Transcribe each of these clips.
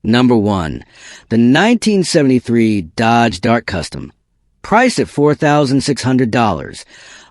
Number 1. The 1973 Dodge Dart Custom, priced at $4,600,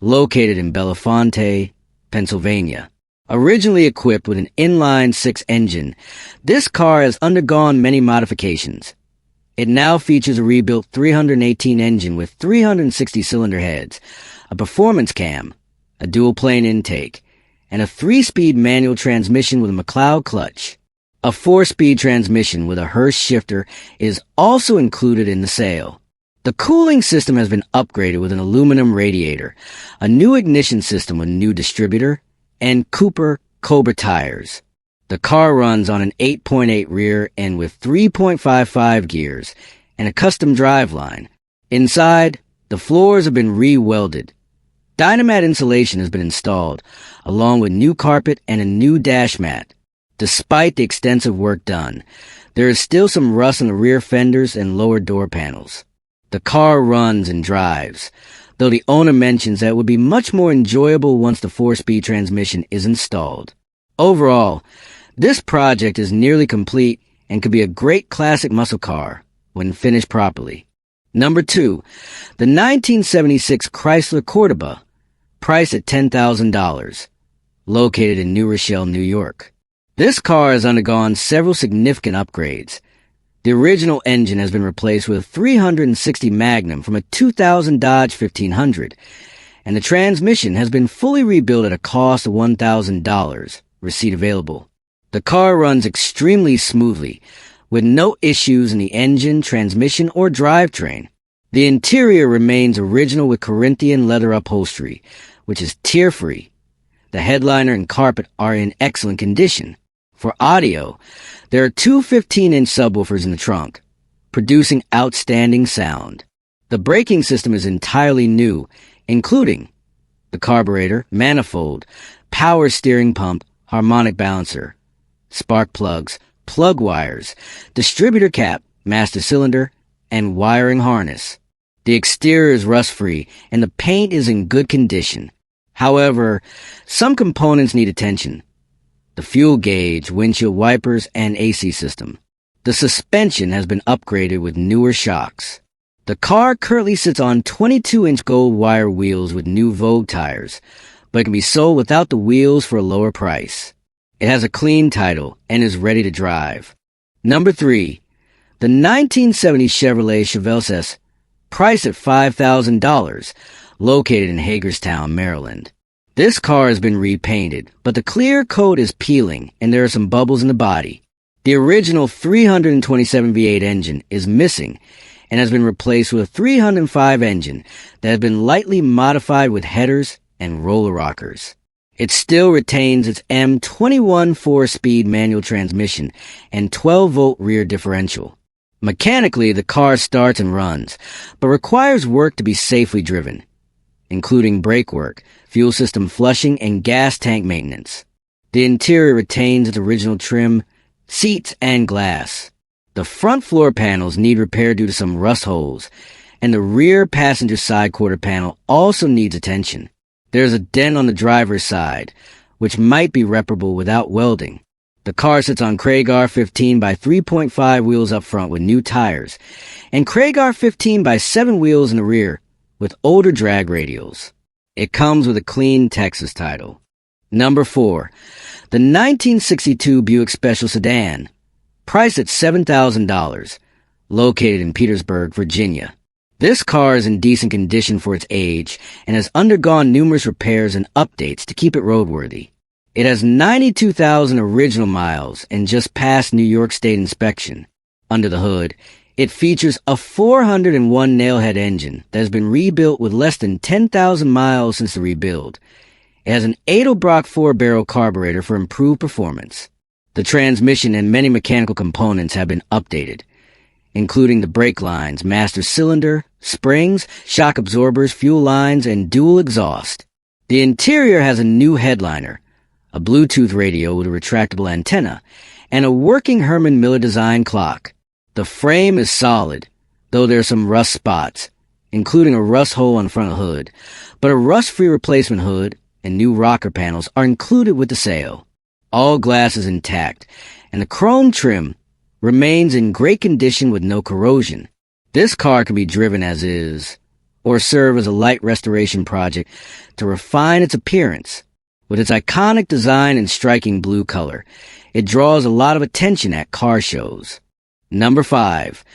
located in Bellefonte, Pennsylvania. Originally equipped with an inline-six engine, this car has undergone many modifications. It now features a rebuilt 318 engine with 360 cylinder heads, a performance cam, a dual-plane intake, and a 3-speed manual transmission with a McLeod clutch. A 4-speed transmission with a Hurst shifter is also included in the sale. The cooling system has been upgraded with an aluminum radiator, a new ignition system with a new distributor, and Cooper Cobra tires. The car runs on an 8.8 rear end with 3.55 gears and a custom driveline. Inside, the floors have been re-welded. Dynamat insulation has been installed, along with new carpet and a new dash mat. Despite the extensive work done, there is still some rust on the rear fenders and lower door panels. The car runs and drives, though the owner mentions that it would be much more enjoyable once the 4-speed transmission is installed. Overall, this project is nearly complete and could be a great classic muscle car when finished properly. Number 2. The 1976 Chrysler Cordoba, priced at $10,000, located in New Rochelle, New York. This car has undergone several significant upgrades. The original engine has been replaced with a 360 Magnum from a 2000 Dodge 1500, and the transmission has been fully rebuilt at a cost of $1,000, receipt available. The car runs extremely smoothly, with no issues in the engine, transmission, or drivetrain. The interior remains original with Corinthian leather upholstery, which is tear-free. The headliner and carpet are in excellent condition. For audio, there are two 15-inch subwoofers in the trunk, producing outstanding sound. The braking system is entirely new, including the carburetor, manifold, power steering pump, harmonic balancer, spark plugs, plug wires, distributor cap, master cylinder, and wiring harness. The exterior is rust-free, and the paint is in good condition. However, some components need attention. The fuel gauge, windshield wipers, and AC system. The suspension has been upgraded with newer shocks. The car currently sits on 22-inch gold wire wheels with new Vogue tires, but it can be sold without the wheels for a lower price. It has a clean title and is ready to drive. Number 3. The 1970 Chevrolet Chevelle, priced at $5,000, located in Hagerstown, Maryland. This car has been repainted, but the clear coat is peeling and there are some bubbles in the body. The original 327 V8 engine is missing and has been replaced with a 305 engine that has been lightly modified with headers and roller rockers. It still retains its M21 4-speed manual transmission and 12-volt rear differential. Mechanically, the car starts and runs, but requires work to be safely driven, including brake work, fuel system flushing, and gas tank maintenance. The interior retains its original trim, seats, and glass. The front floor panels need repair due to some rust holes, and the rear passenger side quarter panel also needs attention. There's a dent on the driver's side, which might be reparable without welding. The car sits on Craig R15 by 3.5 wheels up front with new tires, and Craig R15 by 7 wheels in the rear with older drag radials. It comes with a clean Texas title. Number 4. The 1962 Buick Special Sedan, priced at $7,000, located in Petersburg, Virginia. This car is in decent condition for its age and has undergone numerous repairs and updates to keep it roadworthy. It has 92,000 original miles and just passed New York State inspection. Under the hood, it features a 401 nailhead engine that has been rebuilt with less than 10,000 miles since the rebuild. It has an Edelbrock 4-barrel carburetor for improved performance. The transmission and many mechanical components have been updated, including the brake lines, master cylinder, springs, shock absorbers, fuel lines, and dual exhaust. The interior has a new headliner, a Bluetooth radio with a retractable antenna, and a working Herman Miller design clock. The frame is solid, though there are some rust spots, including a rust hole on the front of the hood, but a rust-free replacement hood and new rocker panels are included with the sale. All glass is intact, and the chrome trim remains in great condition with no corrosion. This car can be driven as is, or serve as a light restoration project to refine its appearance. With its iconic design and striking blue color, it draws a lot of attention at car shows. Number 5.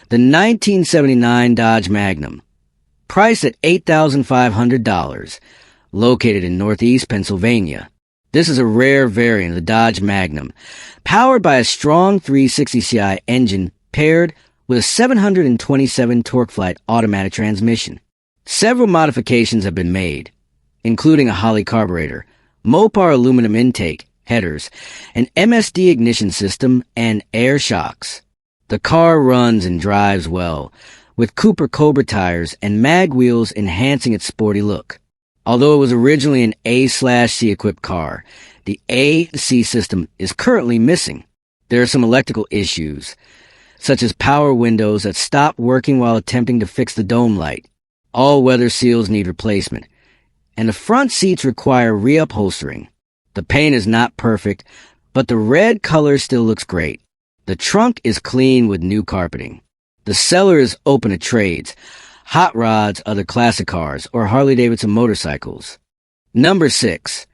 The 1979 Dodge Magnum. Priced at $8,500. Located in Northeast Pennsylvania. This is a rare variant of the Dodge Magnum, powered by a strong 360ci engine paired with a 727 TorqueFlite automatic transmission. Several modifications have been made, including a Holley carburetor, Mopar aluminum intake, headers, an MSD ignition system, and air shocks. The car runs and drives well, with Cooper Cobra tires and mag wheels enhancing its sporty look. Although it was originally an A/C equipped car, the A/C system is currently missing. There are some electrical issues, such as power windows that stopped working while attempting to fix the dome light. All weather seals need replacement, and the front seats require reupholstering. The paint is not perfect, but the red color still looks great. The trunk is clean with new carpeting. The cellar is open to trades, hot rods, other classic cars, or Harley-Davidson motorcycles. Number 6.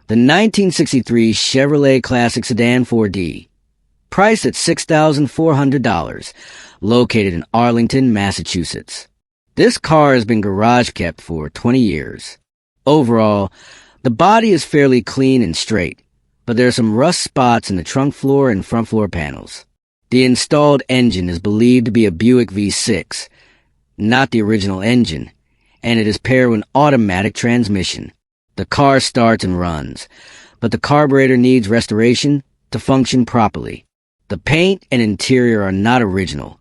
The 1963 Chevrolet Classic Sedan 4D. Priced at $6,400. Located in Arlington, Massachusetts. This car has been garage kept for 20 years. Overall, the body is fairly clean and straight, but there are some rust spots in the trunk floor and front floor panels. The installed engine is believed to be a Buick V6, not the original engine, and it is paired with an automatic transmission. The car starts and runs, but the carburetor needs restoration to function properly. The paint and interior are not original.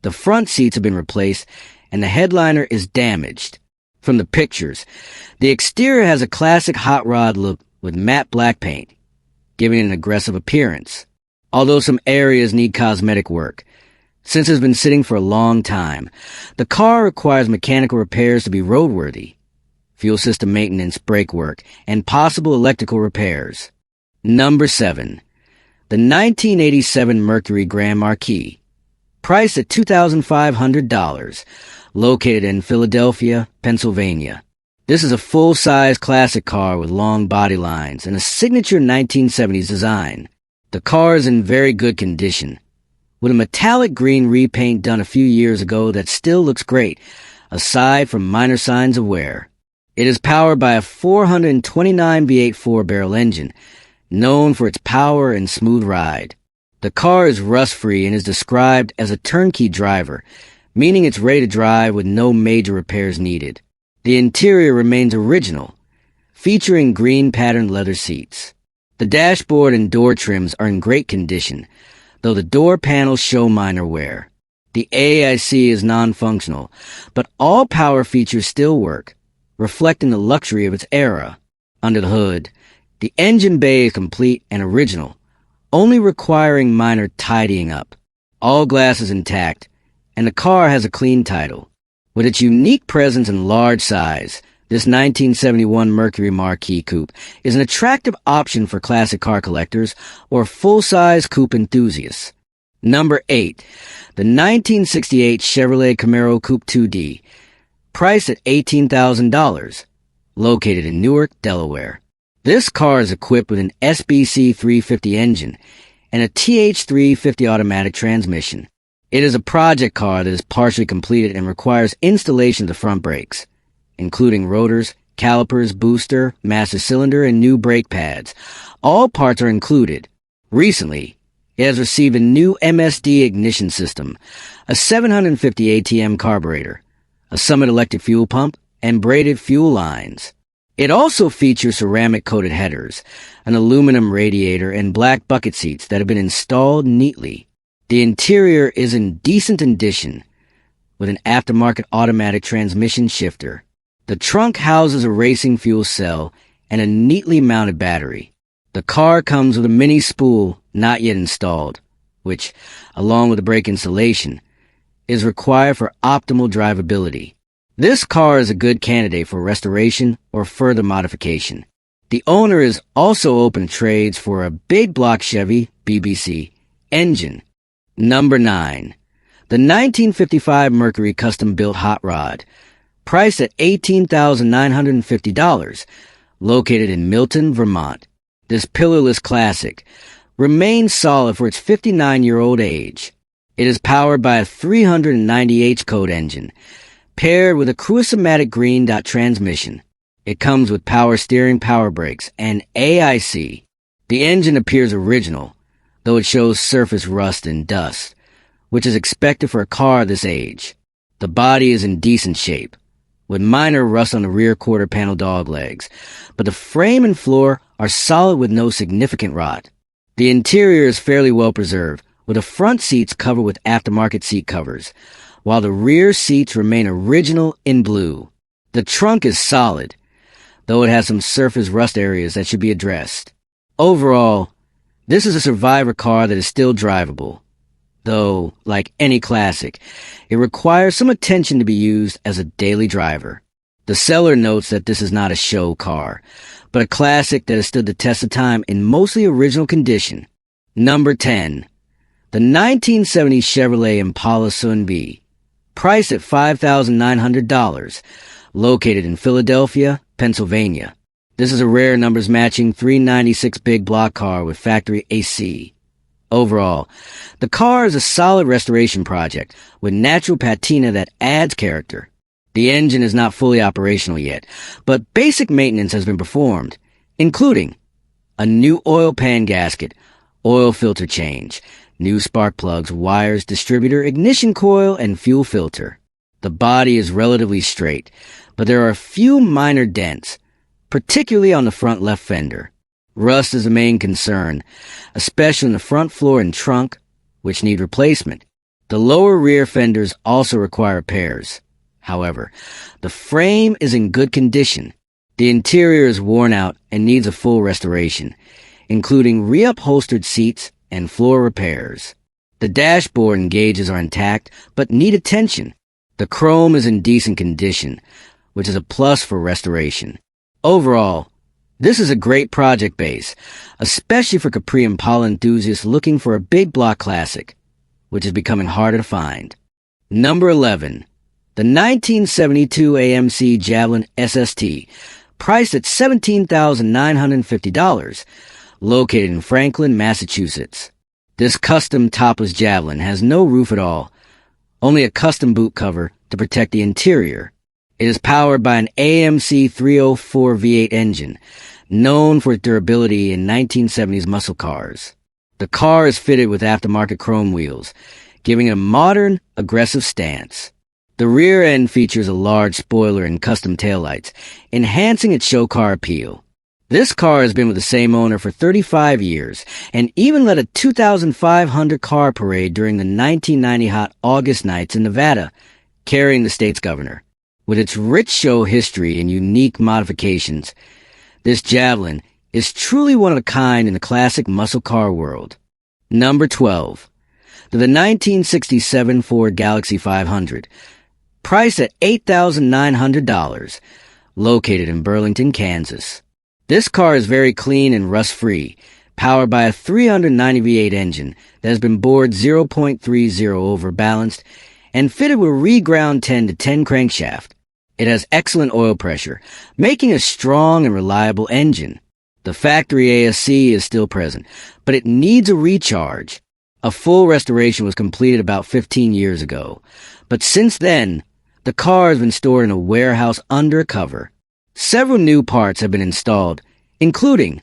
The front seats have been replaced, and the headliner is damaged. From the pictures, the exterior has a classic hot rod look with matte black paint, giving it an aggressive appearance. Although some areas need cosmetic work, since it's been sitting for a long time, the car requires mechanical repairs to be roadworthy, fuel system maintenance, brake work, and possible electrical repairs. Number 7. The 1987 Mercury Grand Marquis. Priced at $2,500. Located in Philadelphia, Pennsylvania. This is a full-size classic car with long body lines and a signature 1970s design. The car is in very good condition, with a metallic green repaint done a few years ago that still looks great, aside from minor signs of wear. It is powered by a 429 V8 4-barrel engine, known for its power and smooth ride. The car is rust-free and is described as a turnkey driver, meaning it's ready to drive with no major repairs needed. The interior remains original, featuring green patterned leather seats. The dashboard and door trims are in great condition, though the door panels show minor wear. The AIC is non-functional, but all power features still work, reflecting the luxury of its era. Under the hood, the engine bay is complete and original, only requiring minor tidying up. All glass is intact, and the car has a clean title. With its unique presence and large size, this 1971 Mercury Marquis Coupe is an attractive option for classic car collectors or full-size coupe enthusiasts. Number 8. The 1968 Chevrolet Camaro Coupe 2D. Priced at $18,000. Located in Newark, Delaware. This car is equipped with an SBC 350 engine and a TH 350 automatic transmission. It is a project car that is partially completed and requires installation of the front brakes, including rotors, calipers, booster, master cylinder, and new brake pads. All parts are included. Recently, it has received a new MSD ignition system, a 750 ATM carburetor, a Summit electric fuel pump, and braided fuel lines. It also features ceramic-coated headers, an aluminum radiator, and black bucket seats that have been installed neatly. The interior is in decent condition, with an aftermarket automatic transmission shifter. The trunk houses a racing fuel cell and a neatly mounted battery. The car comes with a mini spool not yet installed, which, along with the brake installation, is required for optimal drivability. This car is a good candidate for restoration or further modification. The owner is also open to trades for a big block Chevy BBC engine, Number 9. The 1955 Mercury custom-built hot rod, priced at $18,950, located in Milton, Vermont. This pillarless classic remains solid for its 59-year-old age. It is powered by a 390H code engine, paired with a Cruise-O-Matic green dot transmission. It comes with power steering, power brakes, and AIC. The engine appears original, though it shows surface rust and dust, which is expected for a car this age. The body is in decent shape, with minor rust on the rear quarter panel doglegs, but the frame and floor are solid with no significant rot. The interior is fairly well preserved, with the front seats covered with aftermarket seat covers, while the rear seats remain original in blue. The trunk is solid, though it has some surface rust areas that should be addressed. Overall, this is a survivor car that is still drivable, though, like any classic, it requires some attention to be used as a daily driver. The seller notes that this is not a show car, but a classic that has stood the test of time in mostly original condition. Number 10. The 1970 Chevrolet Impala Sunbee, priced at $5,900, located in Philadelphia, Pennsylvania. This is a rare numbers-matching 396 big block car with factory AC. Overall, the car is a solid restoration project with natural patina that adds character. The engine is not fully operational yet, but basic maintenance has been performed, including a new oil pan gasket, oil filter change, new spark plugs, wires, distributor, ignition coil, and fuel filter. The body is relatively straight, but there are a few minor dents, particularly on the front left fender. Rust is a main concern, especially in the front floor and trunk, which need replacement. The lower rear fenders also require repairs. However, the frame is in good condition. The interior is worn out and needs a full restoration, including reupholstered seats and floor repairs. The dashboard and gauges are intact, but need attention. The chrome is in decent condition, which is a plus for restoration. Overall, this is a great project base, especially for Capri Impala enthusiasts looking for a big block classic, which is becoming harder to find. Number 11. The 1972 AMC Javelin SST, priced at $17,950, located in Franklin, Massachusetts. This custom topless Javelin has no roof at all, only a custom boot cover to protect the interior. It is powered by an AMC 304 V8 engine, known for its durability in 1970s muscle cars. The car is fitted with aftermarket chrome wheels, giving it a modern, aggressive stance. The rear end features a large spoiler and custom taillights, enhancing its show car appeal. This car has been with the same owner for 35 years, and even led a 2,500 car parade during the 1990 hot August nights in Nevada, carrying the state's governor. With its rich show history and unique modifications, this Javelin is truly one of a kind in the classic muscle car world. Number 12. The 1967 Ford Galaxy 500, priced at $8,900, located in Burlington, Kansas. This car is very clean and rust-free, powered by a 390 V8 engine that has been bored 0.30 overbalanced and fitted with a reground 10 to 10 crankshaft. It has excellent oil pressure, making a strong and reliable engine. The factory ASC is still present, but it needs a recharge. A full restoration was completed about 15 years ago, but since then, the car has been stored in a warehouse under a cover. Several new parts have been installed, including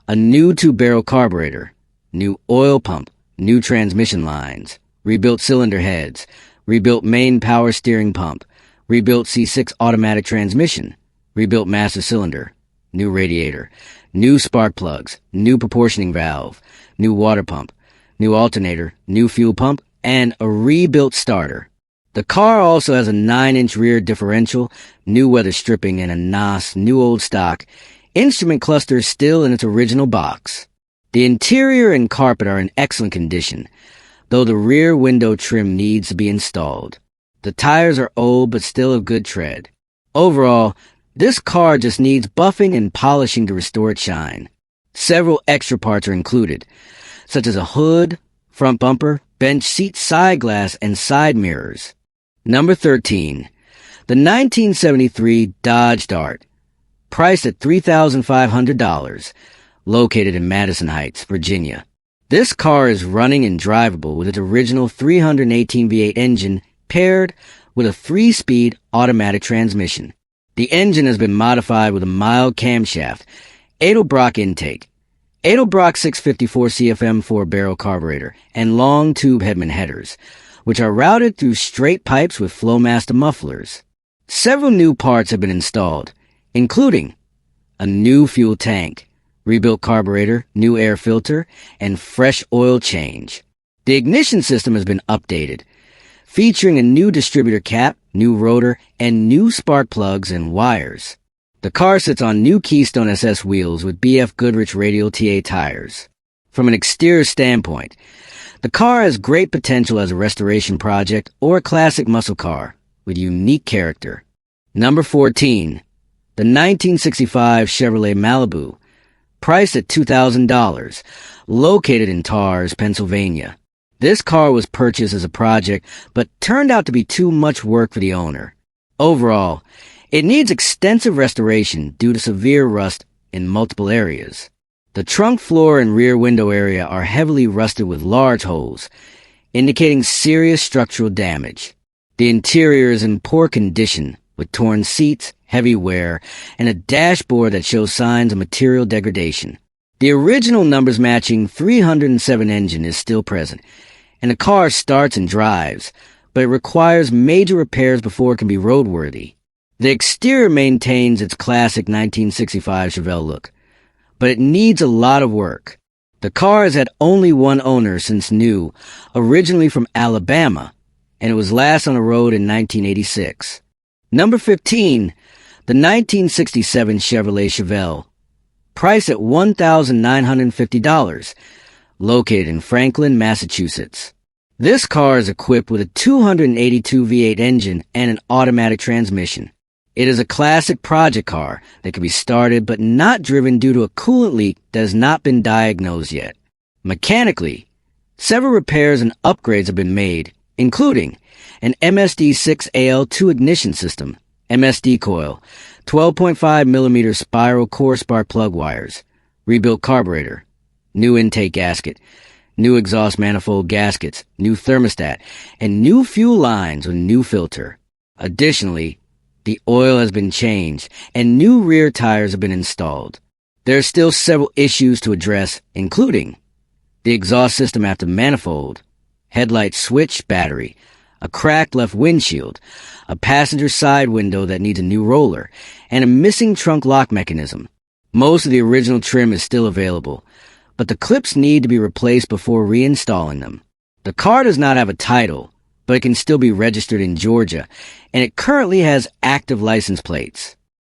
a new 2-barrel carburetor, new oil pump, new transmission lines, rebuilt cylinder heads, rebuilt main power steering pump, rebuilt C6 automatic transmission, rebuilt master cylinder, new radiator, new spark plugs, new proportioning valve, new water pump, new alternator, new fuel pump, and a rebuilt starter. The car also has a 9-inch rear differential, new weather stripping, and a NOS new old stock instrument cluster still in its original box. The interior and carpet are in excellent condition, though the rear window trim needs to be installed. The tires are old but still of good tread. Overall, this car just needs buffing and polishing to restore its shine. Several extra parts are included, such as a hood, front bumper, bench seat side glass and side mirrors. Number 13. The 1973 Dodge Dart, priced at $3,500, located in Madison Heights, Virginia. This car is running and drivable with its original 318 V8 engine paired with a 3-speed automatic transmission. The engine has been modified with a mild camshaft, Edelbrock intake, Edelbrock 654 CFM 4-barrel carburetor, and long tube Hedman headers, which are routed through straight pipes with Flowmaster mufflers. Several new parts have been installed, including a new fuel tank, rebuilt carburetor, new air filter, and fresh oil change. The ignition system has been updated, featuring a new distributor cap, new rotor, and new spark plugs and wires. The car sits on new Keystone SS wheels with BF Goodrich radial TA tires. From an exterior standpoint, the car has great potential as a restoration project or a classic muscle car with unique character. Number 14. The 1965 Chevrolet Malibu, priced at $2,000, located in Tars, Pennsylvania. This car was purchased as a project, but turned out to be too much work for the owner. Overall, it needs extensive restoration due to severe rust in multiple areas. The trunk floor and rear window area are heavily rusted with large holes, indicating serious structural damage. The interior is in poor condition, with torn seats, heavy wear, and a dashboard that shows signs of material degradation. The original numbers matching 307 engine is still present, and the car starts and drives, but it requires major repairs before it can be roadworthy. The exterior maintains its classic 1965 Chevelle look, but it needs a lot of work. The car has had only one owner since new, originally from Alabama, and it was last on the road in 1986. Number 15. The 1967 Chevrolet Chevelle, priced at $1,950, located in Franklin, Massachusetts. This car is equipped with a 282 V8 engine and an automatic transmission. It is a classic project car that can be started but not driven due to a coolant leak that has not been diagnosed yet. Mechanically, several repairs and upgrades have been made, including an MSD6AL2 ignition system, MSD coil, 12.5mm spiral core spark plug wires, rebuilt carburetor, new intake gasket, new exhaust manifold gaskets, new thermostat, and new fuel lines with new filter. Additionally, the oil has been changed and new rear tires have been installed. There are still several issues to address, including the exhaust system after manifold, headlight switch battery, a cracked left windshield, a passenger side window that needs a new roller, and a missing trunk lock mechanism. Most of the original trim is still available, but the clips need to be replaced before reinstalling them. The car does not have a title, but it can still be registered in Georgia, and it currently has active license plates.